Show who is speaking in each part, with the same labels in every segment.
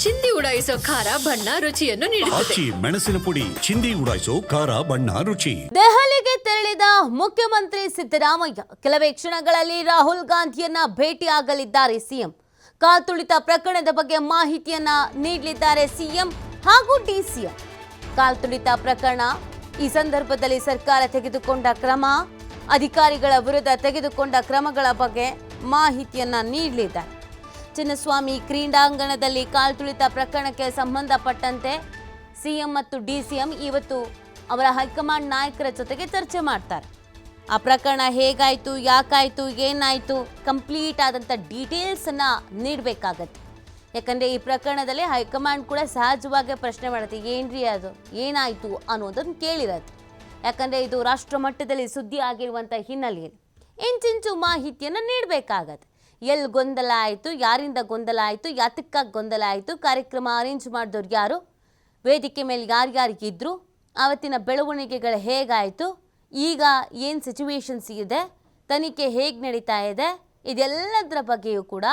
Speaker 1: ಚಿಂದಿ ಉಡಾಯಿಸೋ ಖಾರ ಬಣ್ಣ ರುಚಿಯನ್ನು ನೀಡುತ್ತದೆ.
Speaker 2: ಮೆಣಸಿನ ಪುಡಿ ಚಿಂದಿ ಉಡಾಯಿಸೋ ಖಾರ ಬಣ್ಣ ರುಚಿ.
Speaker 3: ದೆಹಲಿಗೆ ತೆರಳಿದ ಮುಖ್ಯಮಂತ್ರಿ ಸಿದ್ದರಾಮಯ್ಯ ಕೆಲವೇ ಕ್ಷಣಗಳಲ್ಲಿ ರಾಹುಲ್ ಗಾಂಧಿಯನ್ನ ಭೇಟಿಯಾಗಲಿದ್ದಾರೆ ಸಿಎಂ. ಕಾಲ್ತುಳಿತ ಪ್ರಕರಣದ ಬಗ್ಗೆ ಮಾಹಿತಿಯನ್ನ ನೀಡಲಿದ್ದಾರೆ ಸಿಎಂ ಹಾಗೂ ಡಿಸಿಎಂ. ಕಾಲ್ತುಳಿತ ಪ್ರಕರಣ, ಈ ಸಂದರ್ಭದಲ್ಲಿ ಸರ್ಕಾರ ತೆಗೆದುಕೊಂಡ ಕ್ರಮ, ಅಧಿಕಾರಿಗಳ ವಿರುದ್ಧ ತೆಗೆದುಕೊಂಡ ಕ್ರಮಗಳ ಬಗ್ಗೆ ಮಾಹಿತಿಯನ್ನ ನೀಡಲಿದ್ದಾರೆ. ಚಿನ್ನಸ್ವಾಮಿ ಕ್ರೀಡಾಂಗಣದಲ್ಲಿ ಕಾಲ್ತುಳಿತ ಪ್ರಕರಣಕ್ಕೆ ಸಂಬಂಧಪಟ್ಟಂತೆ ಸಿಎಂ ಮತ್ತು ಡಿಸಿಎಂ ಇವತ್ತು ಅವರ ಹೈಕಮಾಂಡ್ ನಾಯಕರ ಜೊತೆಗೆ ಚರ್ಚೆ ಮಾಡ್ತಾರೆ. ಆ ಪ್ರಕರಣ ಹೇಗಾಯಿತು, ಯಾಕಾಯಿತು, ಏನಾಯಿತು, ಕಂಪ್ಲೀಟ್ ಆದಂಥ ಡೀಟೇಲ್ಸನ್ನು ನೀಡಬೇಕಾಗತ್ತೆ. ಯಾಕಂದರೆ ಈ ಪ್ರಕರಣದಲ್ಲಿ ಹೈಕಮಾಂಡ್ ಕೂಡ ಸಹಜವಾಗಿ ಪ್ರಶ್ನೆ ಮಾಡುತ್ತೆ, ಏನ್ರಿ ಅದು, ಏನಾಯಿತು ಅನ್ನೋದನ್ನು ಕೇಳಿರತ್ತೆ. ಯಾಕಂದರೆ ಇದು ರಾಷ್ಟ್ರ ಮಟ್ಟದಲ್ಲಿ ಸುದ್ದಿ ಆಗಿರುವಂಥ ಹಿನ್ನೆಲೆಯಲ್ಲಿ ಇಂಚಿಂಚು ಮಾಹಿತಿಯನ್ನು ನೀಡಬೇಕಾಗತ್ತೆ. ಎಲ್ಲಿ ಗೊಂದಲ ಆಯಿತು, ಯಾರಿಂದ ಗೊಂದಲ ಆಯಿತು, ಯಾತಕ್ಕಾಗಿ ಗೊಂದಲ ಆಯಿತು, ಕಾರ್ಯಕ್ರಮ ಅರೇಂಜ್ ಮಾಡಿದವ್ರು ಯಾರು, ವೇದಿಕೆ ಮೇಲೆ ಯಾರ್ಯಾರು ಇದ್ದರು, ಆವತ್ತಿನ ಬೆಳವಣಿಗೆಗಳು ಹೇಗಾಯಿತು, ಈಗ ಏನು ಸಿಚುವೇಶನ್ಸ್ ಇದೆ, ತನಿಖೆ ಹೇಗೆ ನಡೀತಾ ಇದೆ, ಇದೆಲ್ಲದರ ಬಗ್ಗೆಯೂ ಕೂಡ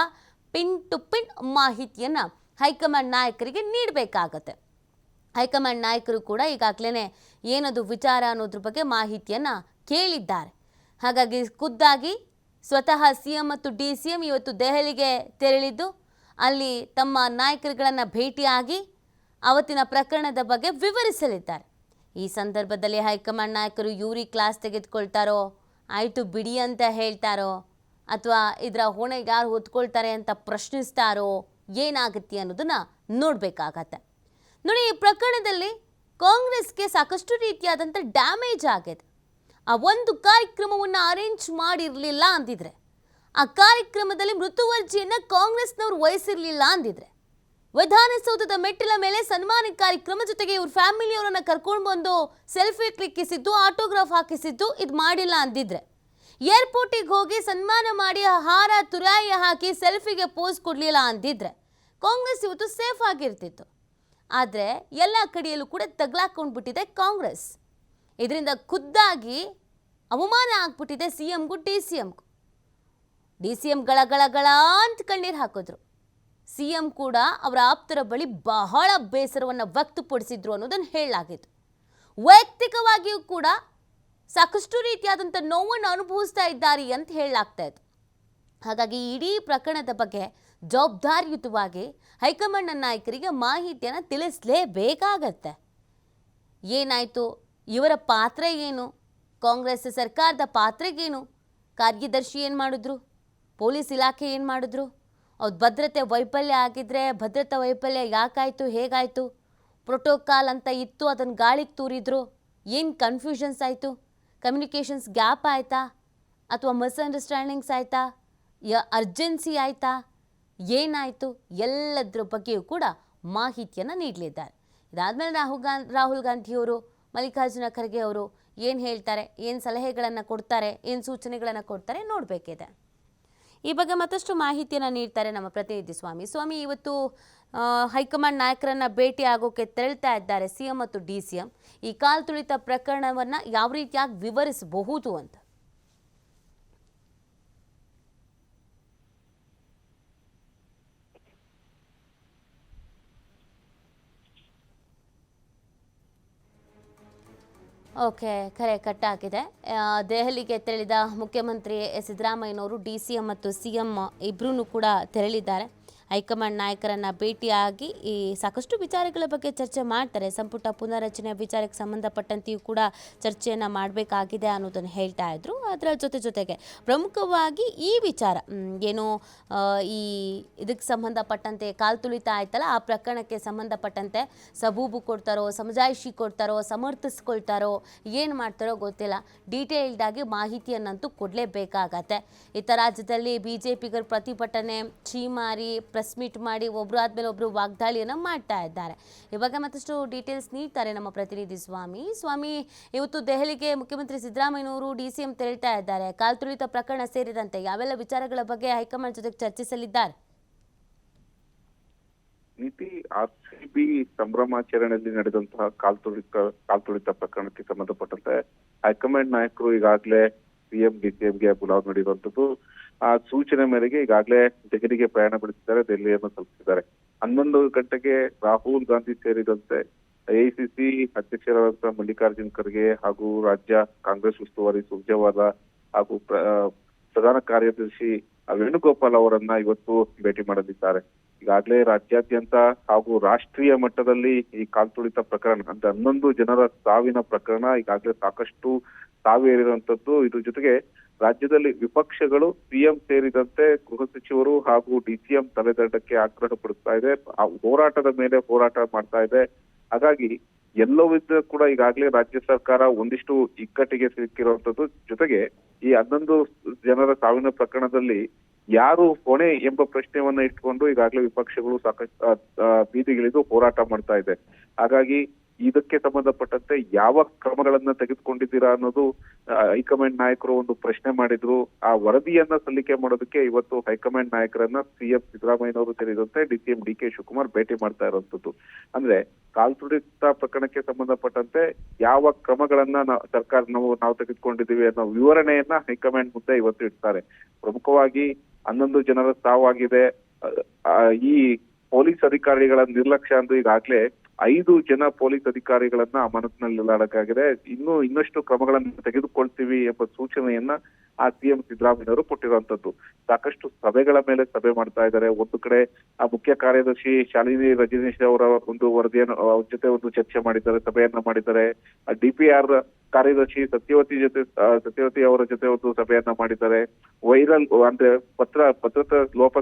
Speaker 3: ಪಿನ್ ಟು ಪಿನ್ ಮಾಹಿತಿಯನ್ನು ಹೈಕಮಾಂಡ್ ನಾಯಕರಿಗೆ ನೀಡಬೇಕಾಗತ್ತೆ. ಹೈಕಮಾಂಡ್ ನಾಯಕರು ಕೂಡ ಈಗಾಗಲೇ ಏನದು ವಿಚಾರ ಅನ್ನೋದ್ರ ಬಗ್ಗೆ ಮಾಹಿತಿಯನ್ನು ಕೇಳಿದ್ದಾರೆ. ಹಾಗಾಗಿ ಖುದ್ದಾಗಿ ಸ್ವತಃ ಸಿಎಂ ಮತ್ತು ಡಿಸಿಎಂ ಇವತ್ತು ದೆಹಲಿಗೆ ತೆರಳಿದ್ದು ಅಲ್ಲಿ ತಮ್ಮ ನಾಯಕರುಗಳನ್ನು ಭೇಟಿಯಾಗಿ ಅವತ್ತಿನ ಪ್ರಕರಣದ ಬಗ್ಗೆ ವಿವರಿಸಲಿದ್ದಾರೆ. ಈ ಸಂದರ್ಭದಲ್ಲಿ ಹೈಕಮಾಂಡ್ ನಾಯಕರು ಯೂರಿ ಕ್ಲಾಸ್ ತೆಗೆದುಕೊಳ್ತಾರೋ, ಆಯಿತು ಬಿಡಿ ಅಂತ ಹೇಳ್ತಾರೋ, ಅಥವಾ ಇದರ ಹೊಣೆ ಯಾರು ಹೊತ್ಕೊಳ್ತಾರೆ ಅಂತ ಪ್ರಶ್ನಿಸ್ತಾರೋ, ಏನಾಗುತ್ತೆ ಅನ್ನೋದನ್ನು ನೋಡಬೇಕಾಗತ್ತೆ. ನೋಡಿ, ಈ ಪ್ರಕರಣದಲ್ಲಿ ಕಾಂಗ್ರೆಸ್ಗೆ ಸಾಕಷ್ಟು ರೀತಿಯಾದಂಥ ಡ್ಯಾಮೇಜ್ ಆಗಿದೆ. ಆ ಒಂದು ಕಾರ್ಯಕ್ರಮವನ್ನು ಅರೇಂಜ್ ಮಾಡಿರಲಿಲ್ಲ ಅಂದಿದ್ರೆ, ಆ ಕಾರ್ಯಕ್ರಮದಲ್ಲಿ ಮೃತುವರ್ಜಿಯನ್ನು ಕಾಂಗ್ರೆಸ್ನವ್ರು ವಹಿಸಿರಲಿಲ್ಲ ಅಂದಿದ್ರೆ, ವಿಧಾನಸೌಧದ ಮೆಟ್ಟಿಲ ಮೇಲೆ ಸನ್ಮಾನ ಕಾರ್ಯಕ್ರಮ ಜೊತೆಗೆ ಇವ್ರ ಫ್ಯಾಮಿಲಿಯವರನ್ನು ಕರ್ಕೊಂಡು ಬಂದು ಸೆಲ್ಫಿ ಕ್ಲಿಕ್ಕಿಸಿದ್ದು, ಆಟೋಗ್ರಾಫ್ ಹಾಕಿಸಿದ್ದು ಇದು ಮಾಡಿಲ್ಲ ಅಂದಿದ್ರೆ, ಏರ್ಪೋರ್ಟಿಗೆ ಹೋಗಿ ಸನ್ಮಾನ ಮಾಡಿ ಹಾರ ತುರಾಯಿ ಹಾಕಿ ಸೆಲ್ಫಿಗೆ ಪೋಸ್ ಕೊಡಲಿಲ್ಲ ಅಂದಿದ್ರೆ ಕಾಂಗ್ರೆಸ್ ಇವತ್ತು ಸೇಫ್ ಆಗಿರ್ತಿತ್ತು. ಆದರೆ ಎಲ್ಲ ಕಡೆಯಲ್ಲೂ ಕೂಡ ತಗ್ಲಾಕೊಂಡ್ಬಿಟ್ಟಿದೆ ಕಾಂಗ್ರೆಸ್. ಇದರಿಂದ ಖುದ್ದಾಗಿ ಅವಮಾನ ಆಗ್ಬಿಟ್ಟಿದೆ ಸಿಎಂಗೂ ಡಿಸಿಎಂಗೂ. ಡಿಸಿಎಂ ಗಳ ಅಂತ ಕಣ್ಣೀರು ಹಾಕಿದ್ರು. ಸಿಎಂ ಕೂಡ ಅವರ ಆಪ್ತರ ಬಳಿ ಬಹಳ ಬೇಸರವನ್ನು ವ್ಯಕ್ತಪಡಿಸಿದ್ರು ಅನ್ನೋದನ್ನು ಹೇಳಲಾಗಿತ್ತು. ವೈಯಕ್ತಿಕವಾಗಿಯೂ ಕೂಡ ಸಾಕಷ್ಟು ರೀತಿಯಾದಂಥ ನೋವನ್ನು ಅನುಭವಿಸ್ತಾ ಇದ್ದಾರೆ ಅಂತ ಹೇಳಲಾಗ್ತಾ ಇತ್ತು. ಹಾಗಾಗಿ ಇಡೀ ಪ್ರಕರಣದ ಬಗ್ಗೆ ಜವಾಬ್ದಾರಿಯುತವಾಗಿ ಹೈಕಮಾಂಡ್ ನಾಯಕರಿಗೆ ಮಾಹಿತಿಯನ್ನು ತಿಳಿಸಲೇಬೇಕಾಗತ್ತೆ. ಏನಾಯಿತು, ಇವರ ಪಾತ್ರ ಏನು, ಕಾಂಗ್ರೆಸ್ ಸರ್ಕಾರದ ಪಾತ್ರಗೇನು, ಕಾರ್ಯದರ್ಶಿ ಏನು ಮಾಡಿದ್ರು, ಪೊಲೀಸ್ ಇಲಾಖೆ ಏನು ಮಾಡಿದ್ರು, ಅವ್ರ ಭದ್ರತೆ ವೈಫಲ್ಯ ಆಗಿದ್ರೆ ಭದ್ರತಾ ವೈಫಲ್ಯ ಯಾಕಾಯಿತು, ಹೇಗಾಯಿತು, ಪ್ರೋಟೋಕಾಲ್ ಅಂತ ಇತ್ತು ಅದನ್ನು ಗಾಳಿಗೆ ತೂರಿದ್ರು, ಏನು ಕನ್ಫ್ಯೂಷನ್ಸ್ ಆಯಿತು, ಕಮ್ಯುನಿಕೇಷನ್ಸ್ ಗ್ಯಾಪ್ ಆಯಿತಾ, ಅಥವಾ ಮಿಸ್ಅಂಡರ್ಸ್ಟ್ಯಾಂಡಿಂಗ್ಸ್ ಆಯಿತಾ, ಅರ್ಜೆನ್ಸಿ ಆಯಿತಾ, ಏನಾಯಿತು, ಎಲ್ಲದರ ಬಗ್ಗೆಯೂ ಕೂಡ ಮಾಹಿತಿಯನ್ನು ನೀಡಲಿದ್ದಾರೆ. ಇದಾದಮೇಲೆ ರಾಹುಲ್ ಗಾಂಧಿಯವರು, ಮಲ್ಲಿಕಾರ್ಜುನ ಖರ್ಗೆ ಅವರು ಏನು ಹೇಳ್ತಾರೆ, ಏನು ಸಲಹೆಗಳನ್ನು ಕೊಡ್ತಾರೆ, ಏನು ಸೂಚನೆಗಳನ್ನು ಕೊಡ್ತಾರೆ ನೋಡಬೇಕಿದೆ. ಈ ಬಗ್ಗೆ ಮತ್ತಷ್ಟು ಮಾಹಿತಿಯನ್ನು ನೀಡ್ತಾರೆ ನಮ್ಮ ಪ್ರತಿನಿಧಿ ಸ್ವಾಮಿ. ಇವತ್ತು ಹೈಕಮಾಂಡ್ ನಾಯಕರನ್ನು ಭೇಟಿ ಆಗೋಕ್ಕೆ ತೆರಳ್ತಾ ಇದ್ದಾರೆ ಸಿಎಂ ಮತ್ತು ಡಿಸಿಎಂ. ಈ ಕಾಲ್ತುಳಿತ ಪ್ರಕರಣವನ್ನು ಯಾವ ರೀತಿಯಾಗಿ ವಿವರಿಸಬಹುದು ಅಂತ. ಓಕೆ, ಕರೆ ಕಟ್ಟಾಗಿದೆ. ದೆಹಲಿಗೆ ತೆರಳಿದ ಮುಖ್ಯಮಂತ್ರಿ ಸಿದ್ದರಾಮಯ್ಯನವರು ಡಿಸಿಎಂ ಮತ್ತು ಸಿಎಂ ಇಬ್ಬರೂ ಕೂಡ ತೆರಳಿದ್ದಾರೆ. ಹೈಕಮಾಂಡ್ ನಾಯಕರನ್ನು ಭೇಟಿಯಾಗಿ ಈ ಸಾಕಷ್ಟು ವಿಚಾರಗಳ ಬಗ್ಗೆ ಚರ್ಚೆ ಮಾಡ್ತಾರೆ. ಸಂಪುಟ ಪುನರ್ರಚನೆ ವಿಚಾರಕ್ಕೆ ಸಂಬಂಧಪಟ್ಟಂತೆಯೂ ಕೂಡ ಚರ್ಚೆಯನ್ನು ಮಾಡಬೇಕಾಗಿದೆ ಅನ್ನೋದನ್ನು ಹೇಳ್ತಾ ಇದ್ರು. ಅದರ ಜೊತೆಗೆ ಪ್ರಮುಖವಾಗಿ ಈ ವಿಚಾರ ಏನು, ಈ ಇದಕ್ಕೆ ಸಂಬಂಧಪಟ್ಟಂತೆ ಕಾಲ್ತುಳಿತ ಆಯ್ತಲ್ಲ, ಆ ಪ್ರಕರಣಕ್ಕೆ ಸಂಬಂಧಪಟ್ಟಂತೆ ಸಬೂಬು ಕೊಡ್ತಾರೋ, ಸಮಜಾಯಿಷಿ ಕೊಡ್ತಾರೋ, ಸಮರ್ಥಿಸ್ಕೊಳ್ತಾರೋ, ಏನು ಮಾಡ್ತಾರೋ ಗೊತ್ತಿಲ್ಲ. ಡೀಟೇಲ್ಡ್ ಆಗಿ ಮಾಹಿತಿಯನ್ನಂತೂ ಕೊಡಲೇಬೇಕಾಗತ್ತೆ. ಇತ್ತ ರಾಜ್ಯದಲ್ಲಿ ಬಿಜೆಪಿಗರು ಪ್ರತಿಭಟನೆ, ಛೀಮಾರಿ, ಪ್ರೆಸ್ ಮೀಟ್ ಮಾಡಿ ಒಬ್ಬರು ಆದಮೇಲೆ ಒಬ್ಬರು ವಾಗ್ದಾಳಿಯನ್ನು ಮಾಡ್ತಾ ಇದ್ದಾರೆ. ಇವಾಗ ಮತ್ತಷ್ಟು ಡೀಟೇಲ್ಸ್ ನೀಡ್ತಾರೆ ನಮ್ಮ ಪ್ರತಿನಿಧಿ ಸ್ವಾಮಿ. ಇವತ್ತು ದೆಹಲಿಗೆ ಮುಖ್ಯಮಂತ್ರಿ ಸಿದ್ದರಾಮಯ್ಯನವರು ಡಿಸಿಎಂ ತೆರಳ್ತಾ ಇದ್ದಾರೆ. ಕಾಲ್ತುಳಿತ ಪ್ರಕರಣ ಸೇರಿದಂತೆ ಯಾವೆಲ್ಲ ವಿಚಾರಗಳ ಬಗ್ಗೆ ಹೈಕಮಾಂಡ್ ಜೊತೆ ಚರ್ಚಿಸಲಿದ್ದಾರೆ?
Speaker 4: ನೀತಿ ಆರ್ಸಿಬಿ ಸಂಭ್ರಮಾಚರಣೆಯಲ್ಲಿ ನಡೆದಂತಹ ಕಾಲ್ತುಳಿತ ಪ್ರಕರಣಕ್ಕೆ ಸಂಬಂಧಪಟ್ಟಂತೆ ಹೈಕಮಾಂಡ್ ನಾಯಕರು ಈಗಾಗಲೇ ಸಿಎಂ ಡಿಸಿಎಂಗೆ ಬುಲಾವ್ ನೀಡಿರುವಂತದ್ದು. ಆ ಸೂಚನೆ ಮೇರೆಗೆ ಈಗಾಗಲೇ ದೆಹಲಿಗೆ ಪ್ರಯಾಣ ಬೆಳೆಸಿದ್ದಾರೆ, ದೆಹಲಿಯನ್ನು ತಲುಪಿಸಿದ್ದಾರೆ. 11 ಗಂಟೆಗೆ ರಾಹುಲ್ ಗಾಂಧಿ ಸೇರಿದಂತೆ ಎಐಸಿಸಿ ಅಧ್ಯಕ್ಷರಾದಂತಹ ಮಲ್ಲಿಕಾರ್ಜುನ್ ಖರ್ಗೆ ಹಾಗೂ ರಾಜ್ಯ ಕಾಂಗ್ರೆಸ್ ಉಸ್ತುವಾರಿ ಸುರ್ಜೇವಾಲಾ ಹಾಗೂ ಪ್ರಧಾನ ಕಾರ್ಯದರ್ಶಿ ವೇಣುಗೋಪಾಲ್ ಅವರನ್ನ ಇವತ್ತು ಭೇಟಿ ಮಾಡಲಿದ್ದಾರೆ. ಈಗಾಗಲೇ ರಾಜ್ಯಾದ್ಯಂತ ಹಾಗೂ ರಾಷ್ಟ್ರೀಯ ಮಟ್ಟದಲ್ಲಿ ಈ ಕಾಲ್ತುಳಿತ ಪ್ರಕರಣ ಅಂದ್ರೆ 11 ಜನರ ಸಾವಿನ ಪ್ರಕರಣ ಈಗಾಗಲೇ ಸಾಕಷ್ಟು ಸಾವಿರುವಂತದ್ದು. ಇದ್ರ ಜೊತೆಗೆ ರಾಜ್ಯದಲ್ಲಿ ವಿಪಕ್ಷಗಳು ಸಿಎಂ ಸೇರಿದಂತೆ ಗೃಹ ಸಚಿವರು ಹಾಗೂ ಡಿಸಿಎಂ ತಲೆದಂಡಕ್ಕೆ ಆಗ್ರಹ ಪಡಿಸ್ತಾ ಇದೆ, ಆ ಹೋರಾಟದ ಮೇಲೆ ಹೋರಾಟ ಮಾಡ್ತಾ ಇದೆ. ಹಾಗಾಗಿ ಎಲ್ಲವಿದ್ದ ಕೂಡ ಈಗಾಗಲೇ ರಾಜ್ಯ ಸರ್ಕಾರ ಒಂದಿಷ್ಟು ಇಕ್ಕಟ್ಟಿಗೆ ಸಿಕ್ಕಿರುವಂತದ್ದು. ಜೊತೆಗೆ ಈ 11 ಜನರ ಸಾವಿನ ಪ್ರಕರಣದಲ್ಲಿ ಯಾರು ಹೊಣೆ ಎಂಬ ಪ್ರಶ್ನೆಯನ್ನ ಇಟ್ಕೊಂಡು ಈಗಾಗಲೇ ವಿಪಕ್ಷಗಳು ಸಾಕಷ್ಟು ಬೀದಿಗಿಳಿದು ಹೋರಾಟ ಮಾಡ್ತಾ ಇದೆ. ಹಾಗಾಗಿ ಇದಕ್ಕೆ ಸಂಬಂಧಪಟ್ಟಂತೆ ಯಾವ ಕ್ರಮಗಳನ್ನ ತೆಗೆದುಕೊಂಡಿದ್ದೀರಾ ಅನ್ನೋದು ಹೈಕಮಾಂಡ್ ನಾಯಕರು ಒಂದು ಪ್ರಶ್ನೆ ಮಾಡಿದ್ರು. ಆ ವರದಿಯನ್ನ ಸಲ್ಲಿಕೆ ಮಾಡೋದಕ್ಕೆ ಇವತ್ತು ಹೈಕಮಾಂಡ್ ನಾಯಕರನ್ನ ಸಿಎಂ ಸಿದ್ದರಾಮಯ್ಯನವರು ಸೇರಿದಂತೆ ಡಿಸಿಎಂ ಡಿ ಕೆ ಶಿವಕುಮಾರ್ ಭೇಟಿ ಮಾಡ್ತಾ ಇರುವಂತದ್ದು. ಅಂದ್ರೆ ಕಾಲ್ತುಳಿತ ಪ್ರಕರಣಕ್ಕೆ ಸಂಬಂಧಪಟ್ಟಂತೆ ಯಾವ ಕ್ರಮಗಳನ್ನ ಸರ್ಕಾರ ನಾವು ತೆಗೆದುಕೊಂಡಿದ್ದೀವಿ ಅನ್ನೋ ವಿವರಣೆಯನ್ನ ಹೈಕಮಾಂಡ್ ಮುಂದೆ ಇವತ್ತು ಇಡ್ತಾರೆ. ಪ್ರಮುಖವಾಗಿ 11 ಜನರ ಸಾವಾಗಿದೆ. ಈ ಪೊಲೀಸ್ ಅಧಿಕಾರಿಗಳ ನಿರ್ಲಕ್ಷ್ಯ ಅಂದು ಈಗಾಗಲೇ 5 ಜನ ಪೊಲೀಸ್ ಅಧಿಕಾರಿಗಳನ್ನ ಅಮಾನತಿನಲ್ಲಿಡಲಾಗಿದೆ. ಇನ್ನಷ್ಟು ಕ್ರಮಗಳನ್ನು ತೆಗೆದುಕೊಳ್ತೀವಿ ಎಂಬ ಸೂಚನೆಯನ್ನ ಆ ಸಿಎಂ ಸಿದ್ದರಾಮಯ್ಯನವರು ಕೊಟ್ಟಿರುವಂತದ್ದು. ಸಾಕಷ್ಟು ಸಭೆಗಳ ಮೇಲೆ ಸಭೆ ಮಾಡ್ತಾ ಇದ್ದಾರೆ. ಒಂದು ಕಡೆ ಆ ಮುಖ್ಯ ಕಾರ್ಯದರ್ಶಿ ಶಾಲಿನಿ ರಜನೀಶ್ ಅವರ ಒಂದು ವರದಿಯನ್ನು ಜೊತೆ ಒಂದು ಚರ್ಚೆ ಮಾಡಿದ್ದಾರೆ, ಸಭೆಯನ್ನ ಮಾಡಿದ್ದಾರೆ. DPR ಕಾರ್ಯದರ್ಶಿ ಸತ್ಯವತಿ ಅವರ ಜೊತೆ ಒಂದು ಸಭೆಯನ್ನ ಮಾಡಿದ್ದಾರೆ. ವೈರಲ್ ಅಂದ್ರೆ ಭದ್ರತಾ ಲೋಪ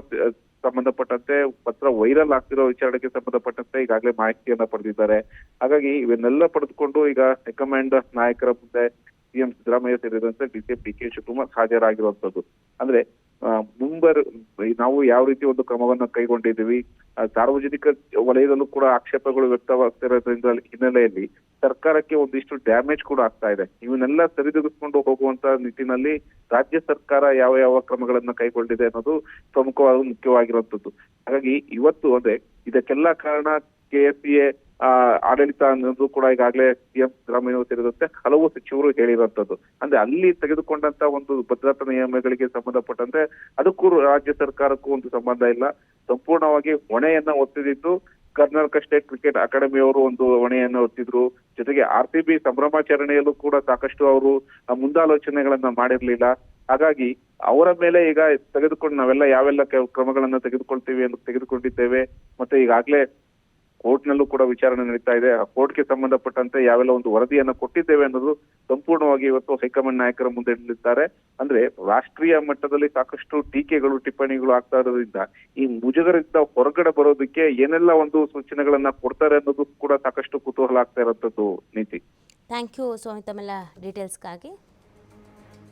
Speaker 4: ಸಂಬಂಧಪಟ್ಟಂತೆ ಪತ್ರ ವೈರಲ್ ಆಗ್ತಿರೋ ವಿಚಾರಣೆಗೆ ಸಂಬಂಧಪಟ್ಟಂತೆ ಈಗಾಗಲೇ ಮಾಹಿತಿಯನ್ನ ಪಡೆದಿದ್ದಾರೆ. ಹಾಗಾಗಿ ಇವನ್ನೆಲ್ಲ ಪಡೆದುಕೊಂಡು ಈಗ ಹೈಕಮಾಂಡ್ ನಾಯಕರ ಮುಂದೆ ಸಿಎಂ ಸಿದ್ದರಾಮಯ್ಯ ಸೇರಿದಂತೆ ಡಿಸಿಎಂ ಡಿ ಕೆ ಶಿವಕುಮಾರ್ ಹಾಜರಾಗಿರುವಂತದ್ದು. ಅಂದ್ರೆ ನಾವು ಯಾವ ರೀತಿ ಒಂದು ಕ್ರಮವನ್ನ ಕೈಗೊಂಡಿದ್ದೀವಿ, ಸಾರ್ವಜನಿಕ ವಲಯದಲ್ಲೂ ಕೂಡ ಆಕ್ಷೇಪಗಳು ವ್ಯಕ್ತವಾಗ್ತಿರೋದ್ರಿಂದ ಹಿನ್ನೆಲೆಯಲ್ಲಿ ಸರ್ಕಾರಕ್ಕೆ ಒಂದಿಷ್ಟು ಡ್ಯಾಮೇಜ್ ಕೂಡ ಆಗ್ತಾ ಇದೆ. ಇವನ್ನೆಲ್ಲ ಸರಿದೂಗಿಸ್ಕೊಂಡು ಹೋಗುವಂತ ನಿಟ್ಟಿನಲ್ಲಿ ರಾಜ್ಯ ಸರ್ಕಾರ ಯಾವ ಯಾವ ಕ್ರಮಗಳನ್ನ ಕೈಗೊಂಡಿದೆ ಅನ್ನೋದು ಪ್ರಮುಖವಾಗಿ ಮುಖ್ಯವಾಗಿರುವಂತದ್ದು. ಹಾಗಾಗಿ ಇವತ್ತು ಅಂದ್ರೆ ಇದಕ್ಕೆಲ್ಲ ಕಾರಣ KSPA ಆಡಳಿತ ಅನ್ನೋದು ಕೂಡ ಈಗಾಗಲೇ ಸಿಎಂ ಸಿದ್ದರಾಮಯ್ಯ ಸೇರಿದಂತೆ ಹಲವು ಸಚಿವರು ಹೇಳಿರುವಂತದ್ದು. ಅಂದ್ರೆ ಅಲ್ಲಿ ತೆಗೆದುಕೊಂಡಂತ ಒಂದು ಭದ್ರತಾ ನಿಯಮಗಳಿಗೆ ಸಂಬಂಧಪಟ್ಟಂತೆ ಅದಕ್ಕೂ ರಾಜ್ಯ ಸರ್ಕಾರಕ್ಕೂ ಒಂದು ಸಂಬಂಧ ಇಲ್ಲ. ಸಂಪೂರ್ಣವಾಗಿ ಹೊಣೆಯನ್ನ ಒತ್ತಿದ್ದು ಕರ್ನಾಟಕ ಸ್ಟೇಟ್ ಕ್ರಿಕೆಟ್ ಅಕಾಡೆಮಿಯವರು ಒಂದು ಹೊಣೆಯನ್ನ ಹೊತ್ತಿದ್ರು. ಜೊತೆಗೆ RCB ಸಂಭ್ರಮಾಚರಣೆಯಲ್ಲೂ ಕೂಡ ಸಾಕಷ್ಟು ಅವರು ಮುಂದಾಲೋಚನೆಗಳನ್ನ ಮಾಡಿರ್ಲಿಲ್ಲ. ಹಾಗಾಗಿ ಅವರ ಮೇಲೆ ಈಗ ನಾವೆಲ್ಲ ಯಾವೆಲ್ಲ ಕ್ರಮಗಳನ್ನ ತೆಗೆದುಕೊಳ್ತೀವಿ ಅಂತ ತೆಗೆದುಕೊಂಡಿದ್ದೇವೆ. ಮತ್ತೆ ಈಗಾಗಲೇ ಕೋರ್ಟ್ ನಲ್ಲೂ ಕೂಡ ವಿಚಾರಣೆ ನಡೀತಾ ಇದೆ. ಆ ಕೋರ್ಟ್ಗೆ ಸಂಬಂಧಪಟ್ಟಂತೆ ಯಾವೆಲ್ಲ ಒಂದು ವರದಿಯನ್ನ ಕೊಟ್ಟಿದ್ದೇವೆ ಅನ್ನೋದು ಸಂಪೂರ್ಣವಾಗಿ ಇವತ್ತು ಹೈಕಮಾಂಡ್ ನಾಯಕರ ಮುಂದೆ ಇಡಲಿದ್ದಾರೆ. ಅಂದ್ರೆ ರಾಷ್ಟ್ರೀಯ ಮಟ್ಟದಲ್ಲಿ ಸಾಕಷ್ಟು ಟೀಕೆಗಳು ಟಿಪ್ಪಣಿಗಳು ಆಗ್ತಾ ಇರೋದ್ರಿಂದ ಈ ಮುಜುಗರದಿಂದ ಹೊರಗಡೆ ಬರೋದಕ್ಕೆ ಏನೆಲ್ಲ ಒಂದು ಸೂಚನೆಗಳನ್ನ ಕೊಡ್ತಾರೆ ಅನ್ನೋದು ಕೂಡ ಸಾಕಷ್ಟು ಕುತೂಹಲ ಆಗ್ತಾ ಇರುವಂತದ್ದು. ನೀತಿ.
Speaker 3: ಥ್ಯಾಂಕ್ ಯು ಸ್ವಾಮಿ ತಮ್ಮೆಲ್ಲ ಡೀಟೇಲ್ಸ್ಗಾಗಿ.